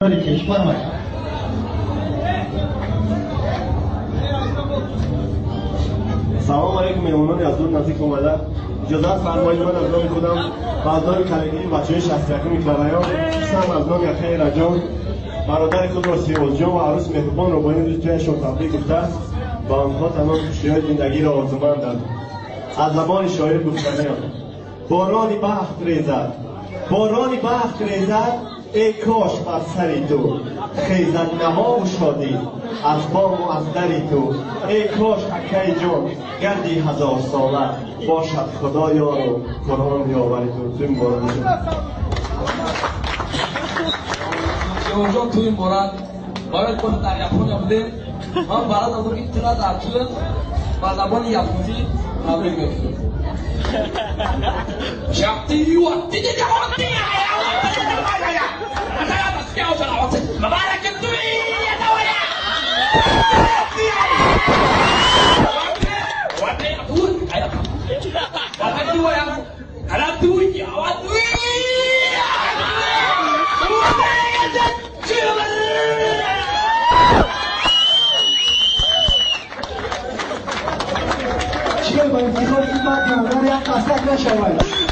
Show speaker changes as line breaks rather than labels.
کشور ما
سلام علیکم مهمونان از دور نزدیک اومده. اجازه فرمایید من از نام خودم بازار کلگیری بچه‌های 61 میکرایان سم از نام یخه رجان برادر خود را سیروز جان و عروس مهربان رو با این روز جایشان تبریک گفته و آنها تمام خوشی‌های زندگی را آرزومندند. از زبان شاعر گفتنی‌ام بارانی بخت ریزد، بارانی بخت ریزد، ای کاش بر سر تو خیزد نما و شادی از بام و از دری تو، ای کاش اکه جان گردی هزار ساله باشد خدا یار و قرآن یاوری تو. تو این باران
جان تو این باران کنه در یپونیا بوده. من برات از اون اطلاع در طول با زبان یپونی تبریک میگم. شاتی وقتی دیگه وقتی مبارك الدنيا يا دولة
چیه با انتظار این بار که مدار یک قصد نشود